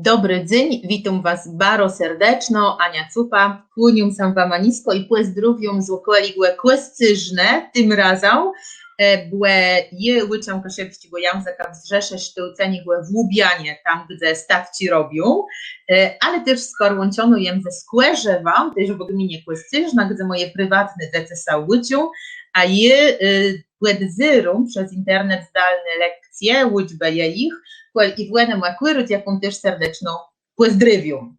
Dobry dzień, witam Was bardzo serdecznie, Ania Cupa, kłoniam się Wam nisko i pozdrowiam z okolicy Kłescyżne, tym razem, bo je łyczam kaszewskiego języka w Rzesze sztyłceni w Łubianie, tam gdzie stawci robią, ale też skorłączono jem ze Skłerzewam, też w gminie Kłescyżna, gdzie moje prywatne dzieci są łyczą, a je płedzyrum przez internet zdalne lekcje, łyczbę je ich, i władam akurat, jaką też serdecznie pozdrowiam.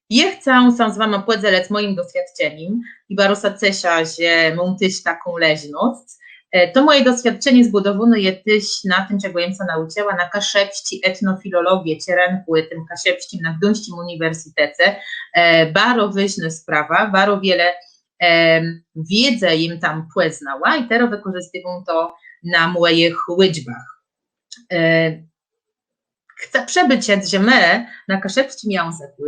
Ja chcę się z Wami podzielić moim doświadczeniem i bardzo cieszę, że mam też taką leżność. To moje doświadczenie zbudowane jest też na tym, czego ja się nauczyła, na kaszepści etnofilologię, cierenku, tym kaszepściem na Gdańskim Uniwersytecie. Bardzo ważna sprawa, bardzo wiele wiedzy im tam poznała i teraz wykorzystuję to na moich liczbach. Chcę przebyć, że my na kaszepskim języku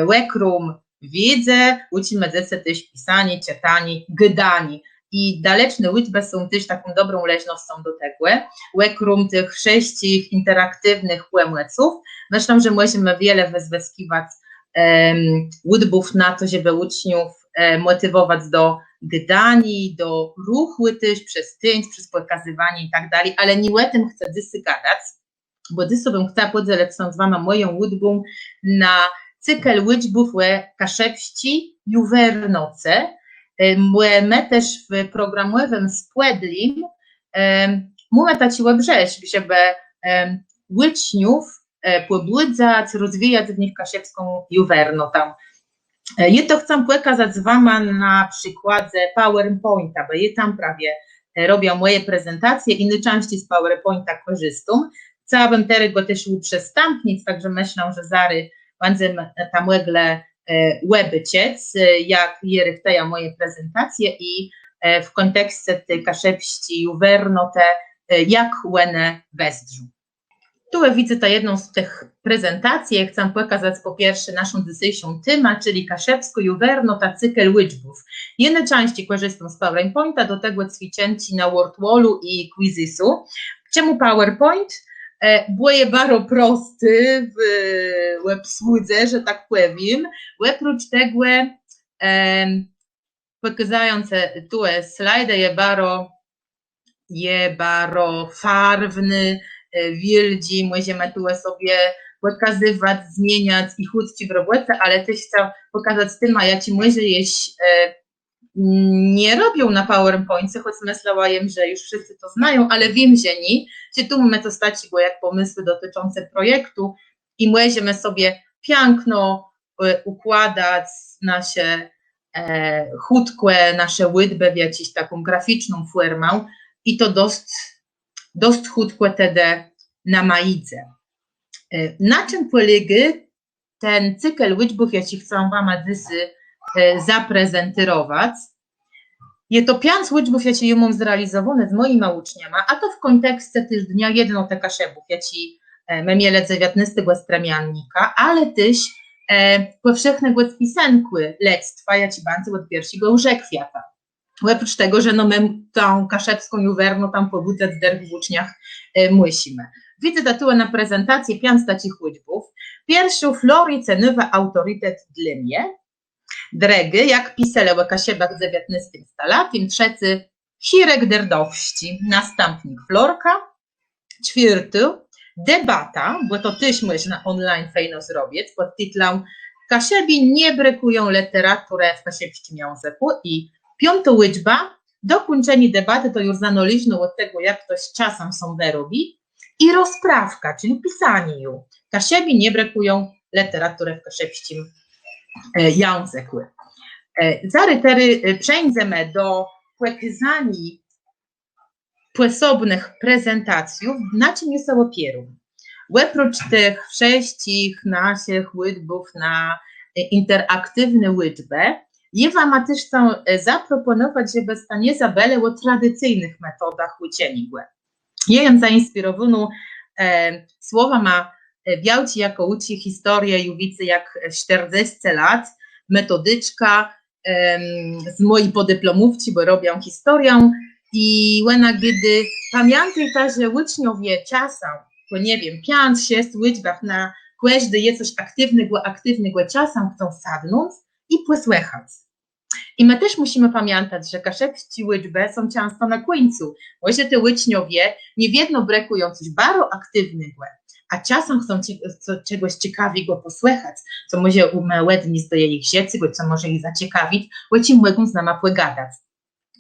łekrum wiedzę, uczymy dzieci też pisanie, czytanie, gadanie i daleczne liczby są też taką dobrą leżnością do tego. Łekrum tych wszystkich interaktywnych płemleców. Myślę, że możemy wiele wyzyskiwać liczbów na to, żeby uczniów motywować do gadania, do ruchu też, przez tęć, przez pokazywanie i tak dalej, ale nie o tym chcę dzisiaj gadać, bo dzisiaj bym chciała podzielić się z Wami moją liczbą na cykl liczbów kaszepści juwernoce. My też w programowym spłedlim mamy taki webrzeć, żeby uczniów pobudzać, rozwijać w nich kaszepską juwernotę. Ja to chcę pokazać z Wami na przykładzie PowerPointa, bo ja tam prawie robię moje prezentacje i najczęściej z PowerPointa korzystam. Chciałabym teraz go też uprzestępnić, także myślę, że zaraz będziemy tam legle łebyciec, jak je moje prezentacje i w kontekście tej kaszepści juwernote, jak one wesdrzą. Tu widzę to jedną z tych prezentacji. Chcę pokazać po pierwsze naszą dzisiejszą temę, czyli kaszepsko-juwernota cykl liczbów. Ja najczęściej korzystam z PowerPointa, do tego ćwiczęci na WordWallu i Quizisu. Czemu PowerPoint? Bo jest bardzo prosty w obsłudze, że tak powiem. Oprócz tego, pokazując tu slajdy, jest bardzo farwny, wielki, możemy tu sobie pokazywać, zmieniać i chudzić w robocie, ale też chcę pokazać tym, a ja Ci może jeść nie robią na PowerPoincie, choć myślałam, że już wszyscy to znają, ale wiem, że nie, że tu mamy to stać, bo jak pomysły dotyczące projektu i możemy sobie piękno układać nasze chudkłe, nasze liczby w jakąś taką graficzną formę i to dość chudkłe wtedy na maidze. Na czym polega ten cykl liczbów, ja Ci chcę Wam dzisiaj zaprezentować. Jest to 5 liczbów, ja Ci mam zrealizowane z moimi uczniami, a to w kontekście też dnia jednotek kaszebów, ja Ci miele 19 stremiannika, ale też powszechnego spisenku lectwa, ja Ci bardzo od pierwszego urzekwiata. Oprócz tego, że no my tą kaszepską juwerną tam pobudzać w uczniach musimy. Widzę tytuł na prezentację 5 takich liczbów. Pierwszy Florice nowy autorytet dla mnie. Drugi, jak pisali o kaszebach w XIX stuleciu. Trzeci, Hirek derdowści, następnik Florka. Czwarty, debata, bo to też można online fajno zrobić, pod tytułem Kaszebi nie brakują literaturę w kaszebskim języku. I 5. liczba, dokończenie debaty, to już zanaliżno od tego, jak ktoś czasem są wyrobi. I rozprawka, czyli pisanie ją. Kaszebi nie brakują literaturę w kaszebskim języku. Zaraz przejdziemy do pokazania sposobnych prezentacji, na czym jest opierą. Oprócz tych wszystkich naszych liczbów na interaktywne liczby, ja Wam też chcę zaproponować, żeby nie zabęli o tradycyjnych metodach uczenia. Ja ją zainspirowaną słowami Białci jako uczy historię i widzę jak 40 lat, metodyczka z mojej podyplomówci, bo robią historię i kiedy pamiętaj, że uczniowie czasem po nie wiem, 5-6 liczbach na każdy je coś aktywnego czasem chcą sadnąć i posłuchać. I my też musimy pamiętać, że kaszepści liczby są często na końcu. Może te uczniowie nie wiedzą brekują coś bardzo aktywnego, a czasem chcą czegoś ciekawego posłuchać, co może umiałednić do ich życia, co może ich zaciekawić, bo ci mogą z nami pogadać.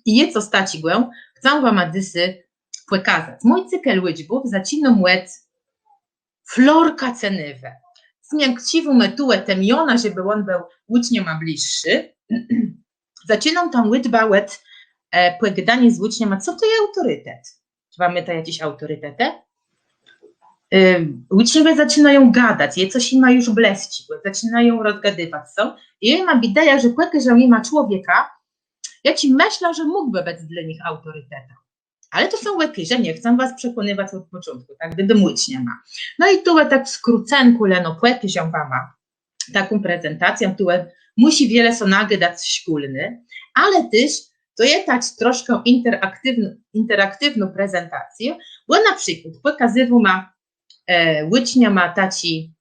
I je co stacigłę, chcę wam dysy pokazać. Mój cykl liczbów zaczyna mówić Florka Cenywe. Zmiękciwu metułę temiona, żeby on był uczniem a bliższy. Zaczynam tam liczbę pogadanie z uczniem, a co to jest autorytet? Czy mamy to jakiś autorytet? Uczniowie zaczynają gadać, je coś im ma już bleściło, zaczynają rozgadywać są. I ja mam ideę, że że nie ma człowieka, ja ci myślę, że mógłby być dla nich autorytetem. Ale to są lepiej, że nie chcę was przekonywać od początku, tak gdyby ucznia ma. No i tu tak w skrócenku, leno płepi się wama taką prezentację, tu musi wiele sonagi dać szkolny, ale też to jest tak troszkę interaktywną prezentację, bo na przykład pokazywał ma ucznia ma taci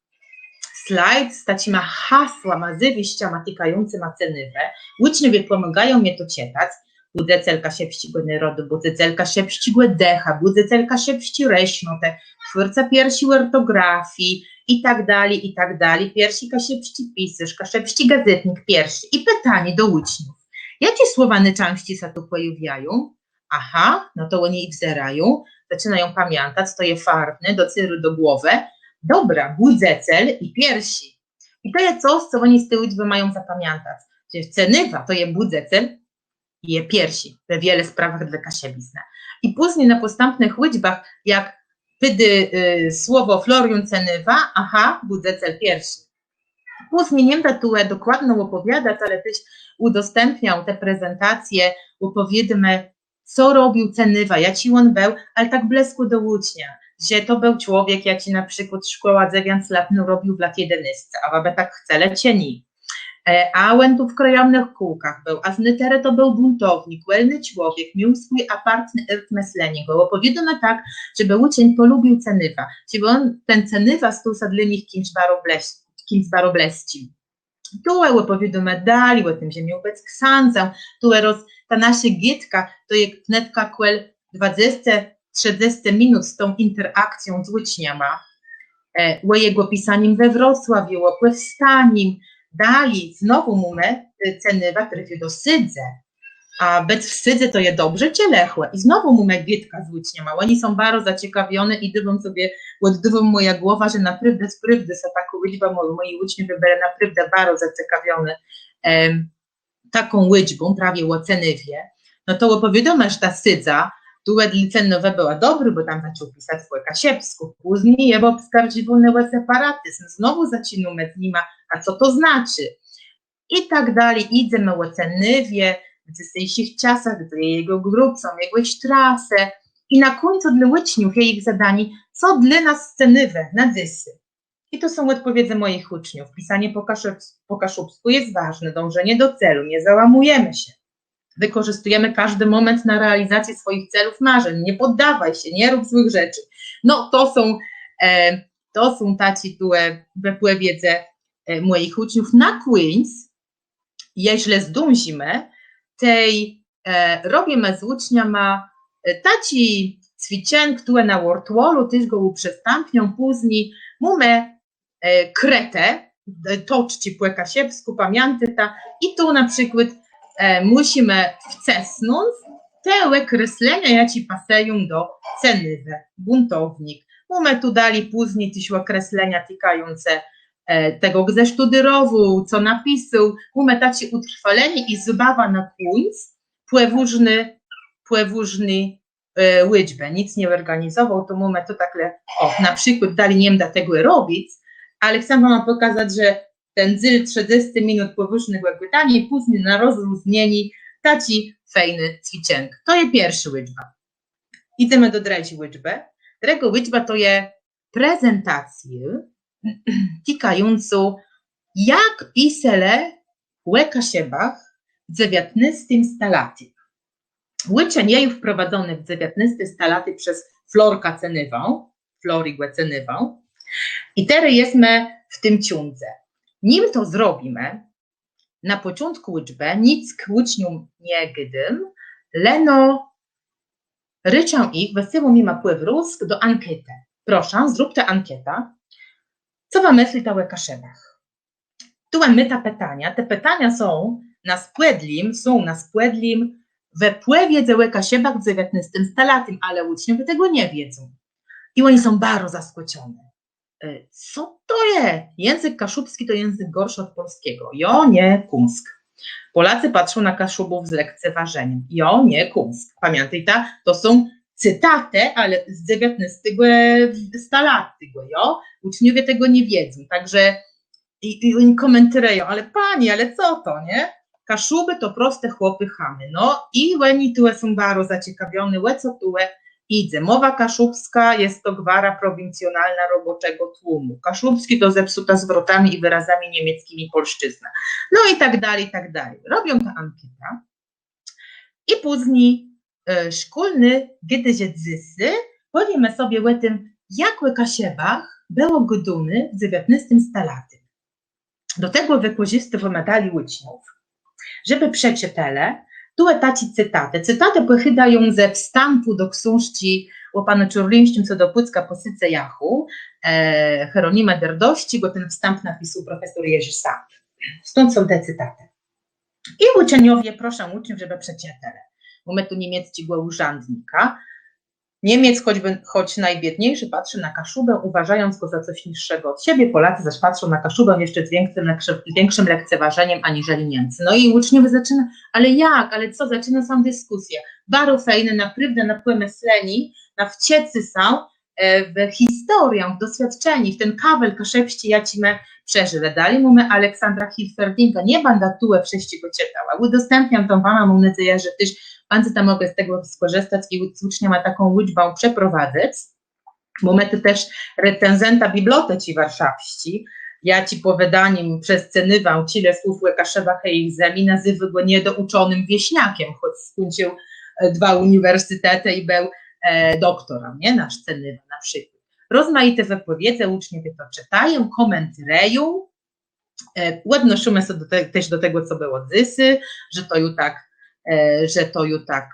slajd, taci ma hasła, ma zywiścia, ma tykające ma cenywe. Uczniowie pomagają mnie to czytać. Budzecelka szepścigłe narodu, budzecelka szepścigłe decha, budzecelka szepści reśnotę, twórca piersi ortografii i tak dalej, piersi kaszepści pisarz, kaszepści gazetnik pierwszy. I pytanie do uczniów. Jakie słowa najczęściej się tu pojawiają? Aha, no to oni ich wzerają, zaczynają pamiętać, to je farbne, do cyru do głowy. Dobra, budzecel i piersi. I to jest coś, co oni z tej liczby mają zapamiętać. Czyli cenywa to je budzecel i je piersi we wiele sprawach dla kasiebizna. I później na postępnych liczbach, jak pydy słowo florium cenywa, aha, budzecel piersi. Później nie będę tu dokładnie opowiadać, ale też udostępniał te prezentacje, opowiedzmy, co robił cenywa, jaki on był, ale tak blesku do ucznia, że to był człowiek, jaki na przykład szkoła 9 lat robił w lat 11, a wabę tak chce lecieni. A on tu w krajownych kółkach był, a z Nytere to był buntownik, welny człowiek, miał swój apartny ert myślenie, bo opowiadamy tak, żeby uczeń polubił cenywa, żeby on ten cenywa stał się dla nich kimś barobleści. Tu opowiadamy dalej o tym, że miał być ksądzem, tu ta nasza gitka, to jest netka kwel 20-30 minut z tą interakcją z uczniami, o jego pisaniem we Wrocławiu, o powstaniem. Dalej, znowu mamy cenywa trafi do Sydze, a bez w Sydze to je dobrze czy lechłe. I znowu mamy gitka z uczniami. Oni są bardzo zaciekawione i dywią sobie, oddywią moja głowa, że naprawdę są taką liczbą, moi uczniowie byli naprawdę bardzo zaciekawione taką liczbą, prawie o cenywie. No to opowiadamy, że ta Sydza, tu cenywa była dobry, bo tam zaczął pisać swoje kasiepsku. Później je obskarżywał separatyzm. Znowu zaczynamy z nim, a co to znaczy? I tak dalej, idziemy o cenywie, w dzisiejszych czasach, do jego grupcą, jego trasę. I na końcu dla uczniów jest ich zadanie, co dla nas cenywe na dysy. I to są odpowiedzi moich uczniów. Pisanie po kaszubsku jest ważne, dążenie do celu, nie załamujemy się. Wykorzystujemy każdy moment na realizację swoich celów, marzeń. Nie poddawaj się, nie rób złych rzeczy. No to są taci tu wiedze moich uczniów. Na Queens, jeśli zdążymy, tej robimy z uczniami taci ćwiczeń, które na WordWallu też go uprzestępnią. Później mamy kretę, toczci po kasiebsku, pamiętajcie, i tu na przykład musimy wcisnąć te kreslenia, jakie pasują do cenywy, buntownik. Mamy tu dali później też określenia tykające tego, gdzie studyrował, co napisał. Mamy takie utrwalenie i zabawa na końcu, płewóżny liczbę. Nic nie organizował, to mamy to takle, na przykład dali nie da tego robić, ale chcę wam pokazać, że ten zyl 30 minut płewóżnych pytania i później na rozluźnieni taci fajny ćwiczenk. To jest pierwsza liczba. Idziemy do drugiej liczby. Druga liczba to jest prezentację tykającą, jak pisale w Kasiebach w 19 stalaty. Uczeń jest wprowadzony w 19 stalaty przez Florka Cenywą Florigłe cenywał. I teraz jesteśmy w tym ciądze. Nim to zrobimy, na początku liczbę nic k uczniom nie gdym, leno ryczę ich, wesoło mi ma pływ rusk do ankiety. Proszę, zrób tę ankietę. Co wam myśli o Łekaszewach? Tu mamy te pytania są na spłedlim we pływie ze Łekaszewach w XIX stolatem, ale uczniowie tego nie wiedzą. I oni są bardzo zaskoczeni. Co to jest? Język kaszubski to język gorszy od polskiego. Jo, nie, kumsk. Polacy patrzą na Kaszubów z lekceważeniem. Jo, nie, kumsk. Pamiętajcie, to są cytaty, ale z XIX stolaty, jo? Uczniowie tego nie wiedzą, także i oni komentują, ale pani, ale co to, nie? Kaszuby to proste chłopy chamy, no i oni tu są bardzo zaciekawione, co tu idzie. Mowa kaszubska jest to gwara prowincjonalna roboczego tłumu. Kaszubski to zepsuta zwrotami i wyrazami niemieckimi polszczyzna. No i tak dalej, i tak dalej. Robią tę ankietę i później szkolny, gdy się dzysy, powiemy sobie o tym, jak Łekaszewach było goduny w XIX stolatem. Do tego wykorzystywamy dali uczniów, żeby przeczytali tu taci cytaty. Cytaty pochydają ze wstępu do książki o panu Czurlimszczym co do Pucka po Syce Jachu, Hieronima Derdości, bo ten wstęp napisał profesor Jerzy Sam. Stąd są te cytaty. I uczniowie, proszę uczniów, żeby przeczytali. Bo my tu niemieckiego urzędnika. Niemiec, choć najbiedniejszy, patrzy na Kaszubę, uważając go za coś niższego od siebie. Polacy zaś patrzą na Kaszubę jeszcze z większym lekceważeniem aniżeli Niemcy. No i uczniowie zaczynają, ale jak, ale co, zaczyna sam dyskusję. Bardzo fajne, naprawdę na myśleni, na wciecy są w historię, w doświadczeni, w ten kawel kaszewści ja ci me przeżyli. Dali mu me Aleksandra Hilferdinga, nie będę tu wszędzie go czytała. Udostępniam tą wam, mam nadzieję, że też pan tam mogę z tego skorzystać i ucznia ma taką liczbę przeprowadzać, bo my tu też recenzenta biblioteki warszawści, ja ci powiedzianiem przez cenywał tyle słów Łekaszewach i ich zemi, nazywa go niedouczonym wieśniakiem, choć skończył 2 uniwersytety i był doktorem, nie? Nasz cenywa na przykład. Rozmaite wypowiedze, uczniowie to czytają, komentują, odnosimy się też do tego, co było dzysy, że to już tak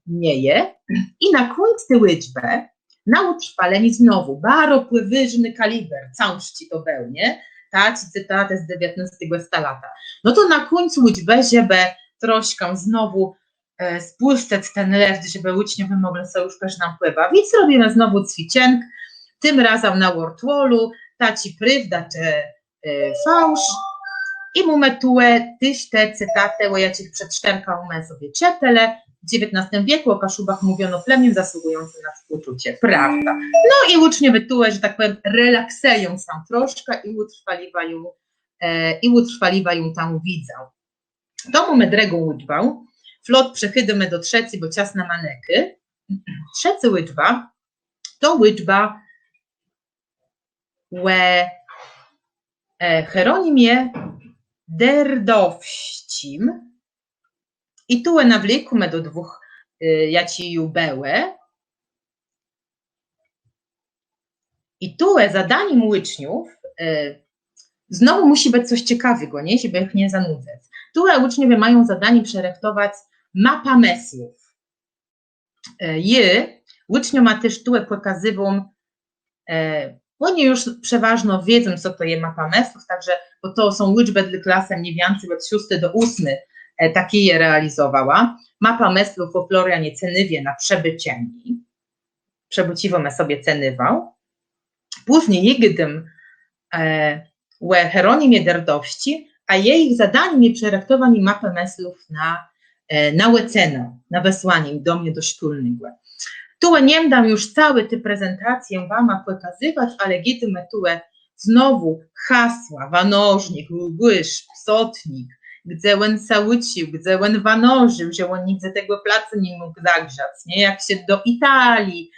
nie je. I na końcu tę liczbę, na utrwalenie znowu, bardzo pływyżny kaliber, całści to był, nie? Taci cytaty z XIX stolata. No to na końcu liczbę, żeby troszkę znowu spuszczać ten lew, żeby uczniowie mogli sobie już też nam pływać. Więc robimy znowu ćwiczenk, tym razem na Wordwallu, taci prawda czy fałsz. I mamy tu też te cytaty, o jakich przeczytanka mamy sobie czytale. W XIX wieku o Kaszubach mówiono plemiem zasługującym na współczucie. Prawda. No i uczniowie tu, że tak powiem, relaksują się troszkę i utrwaliwają tam widzę. To mamy drugą liczbę. Flot przechydymy do trzeciej, bo czas na maneky. Trzecia liczba to liczba Hieronimie Derdowścim. I tu nawlekujemy do 2 jaci jubeły. I tu zadaniem uczniów znowu musi być coś ciekawego, nie? Żeby ich nie zanudzać. Tu uczniowie mają zadanie przerechtować mapa mesłów. Uczniom ma też tu pokazywą, oni już przeważnie wiedzą, co to jest mapa mesłów, także, bo to są liczby dla klasy mniej więcej od 6 do 8, takie je realizowała. Mapa mesłów o Florianie Cenywie na Przebycieni. Przebyciwo sobie cenywał. Później jegdym Hieronimie Derdowści, a jej zadaniem jest przerechtowanie mapy mesłów na Łecenę, na wysłanie do mnie do szkolnego. Tu nie dam już całe tę prezentację wam pokazywać, ale gdyby tu znowu hasła, wanożnik, łyż, psotnik, gdzie on sałucił, gdzie on wanożył, że on nigdy tego placu nie mógł zagrzać, nie? Jak się do Italii,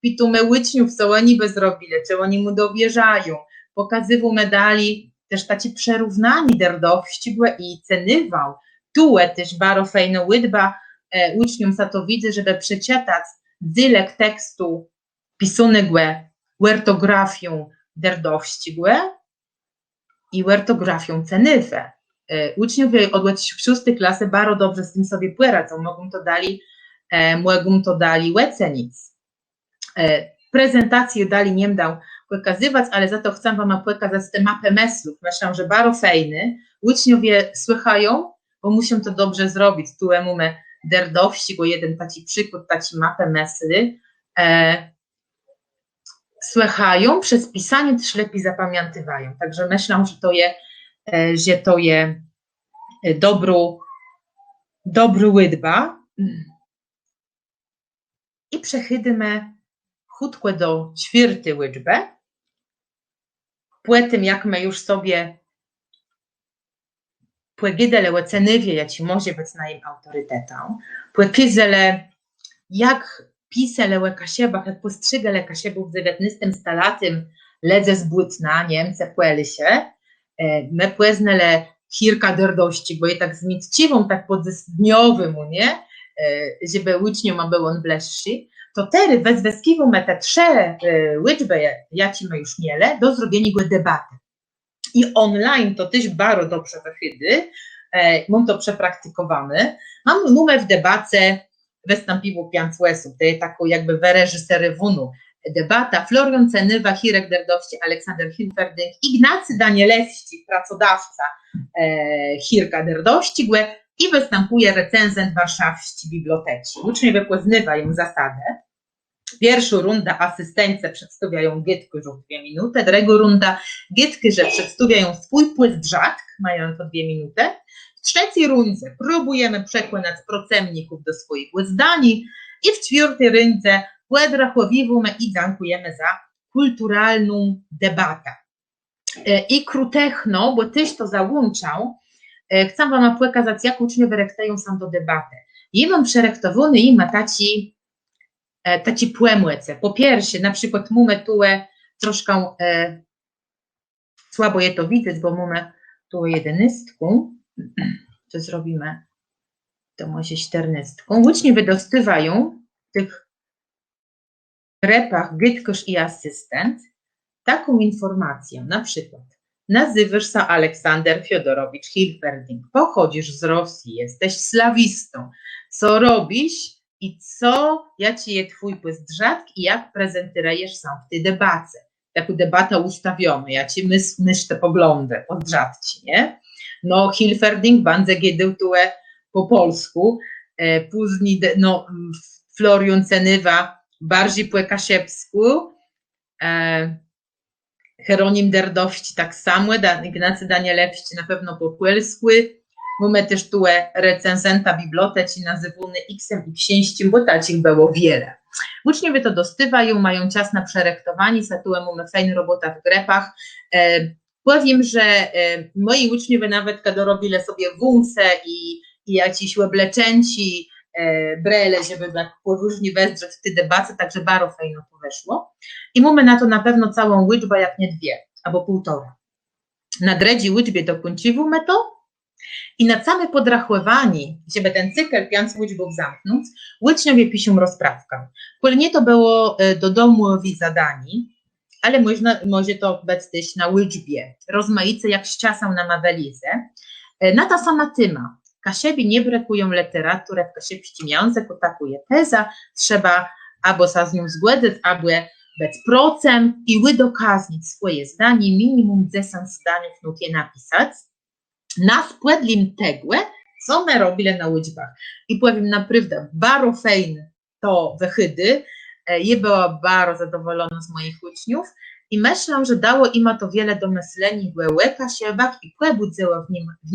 pitumy uczniów, co oni by zrobili, czy oni mu dowierzają, pokazywał medali, też taci przerównani Derdowści były i cenywał. Tu też bardzo fajna liczba uczniom za to widzę, żeby przeczytać dylek tekstu pisuny ortografią derdowścigłe i ortografią cenywę. Uczniowie od 6 klasy bardzo dobrze z tym sobie poradzą, mogą to dali ocenić. Prezentację dali nie dał pokazywać, ale za to chcę wam pokazać tę mapę meslów. Myślę, że bardzo fajny. Uczniowie słychają, bo muszą to dobrze zrobić. Tu mamy derdowści, bo jeden taki przykład, taki mapę mesly. Słychają, przez pisanie też lepiej zapamiętywają. Także myślę, że to jest dobry łydba. I przechodzimy chutko do 4. liczby. Po tym, jak my już sobie płegidele oceniwie, ja ci może być na im autorytetą, płegidele, jak pisale o Kasiebach, jak postrzegale Kasiebów w XIX stolatem, ledze zbutna, Niemcy płeli się, my płeznele kilka derdości, bo je tak zmieciwą, tak poddniowym, nie? Żeby uczniom był on bleższy, to teraz wezweskiwą me te 3 liczby, ja ci my już miele, do zrobienia go debaty. I online to też bardzo dobrze wychodzi, mam to przepraktykowane. Mam numer w debacie wystąpiło 5 osób, to jest taką jakby w reżysery wunu debata, Florian Cenywa, Hirek Derdowści, Aleksander Hilferding, Ignacy Danielewski, pracodawca Hirka Derdowści, i występuje recenzent warszawskiej biblioteki. Uczniowie poznają zasadę. Pierwsza runda asystencje przedstawiają gietkę, że 2 minuty, druga runda gietkę, że przedstawiają swój płyt rzadk, mają to 2 minuty. W trzeciej rundzie próbujemy przekonać procemników do swoich zdań i w 4. rundzie podrachowujemy i dziękujemy za kulturalną debatę. I krótechno, bo tyś to załączał, chcę wam pokazać, jak uczniowie rektają sam do debaty. Ja mam przerektowany i ma taci płemłece. Po pierwsze, na przykład mamy tu troszkę słabo je to widzieć, bo mamy tu 11, to zrobimy, to może 14. Uczniowie dostawają w tych grepach gytkosz i asystent taką informację, na przykład nazywasz się Aleksander Fiodorowicz Hilferding, pochodzisz z Rosji, jesteś slawistą, co robisz i co, jaki jest twój płyst rzadki i jak prezentujesz sam w tej debacie. Taką debatę ustawioną, ja ci myśl te poglądy od rzadki, nie? No Hilferding bardzo giedył tu po polsku, później no Florian Cenywa bardziej po kasiepsku, Heronim Derdowści tak samo, Ignacy Danielewski na pewno po polsku. Mamy też tu recenzenta biblioteki nazywany X-em i księściem, bo takich było wiele. Uczniowie to dostywają, mają czas na przerektowanie, satułem mamy fajna robota w grepach. Powiem, że moi uczniowie nawet kiedy robili sobie wunce i jakiś łebleczęci, brele, żeby tak poróżnie wezrzeć w tej debacie, także bardzo fajno to weszło. I mamy na to na pewno całą liczbę, jak nie 2, albo 1,5. Na dredzi liczbie dokończymy to i na same podrachowanie, żeby ten cykl 5 liczbów zamknąć, uczniowie piszą rozprawkę. Nie to było do domowi zadani, ale może to być też na liczbie, rozmaice jak z czasem na mawelizę. Na ta sama tyma. Kasiebie nie brakują literatury w kasiebskim języku, takuje teza, trzeba albo sa z nią zgodzić, albo być procem i wydokaznić swoje zdanie, minimum 10 zdaniów nutie napisać, na spłedlim tegłe, co my robili na liczbach. I powiem naprawdę, bardzo fajne to wychody, ja była bardzo zadowolona z moich uczniów i myślę, że dało im to wiele do myślenia w kasiebach i pobudziło w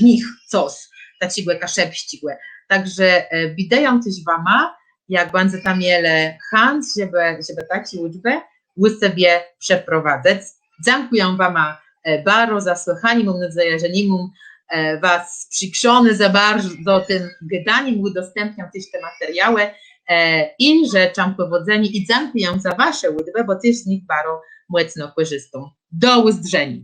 nich coś, takiego kasiebścigłe. Także bideją też wama, jak bardzo tam miele chęć, żeby takie liczby sobie przeprowadzać. Dziękuję wam bardzo za słuchanie, mam nadzieję, że nie mam was przykrzony za bardzo tym gadaniem, udostępniam też te materiały i życzę powodzenia i dziękuję za wasze liczby, bo też z nich bardzo mocno korzystam. Do usłyszenia.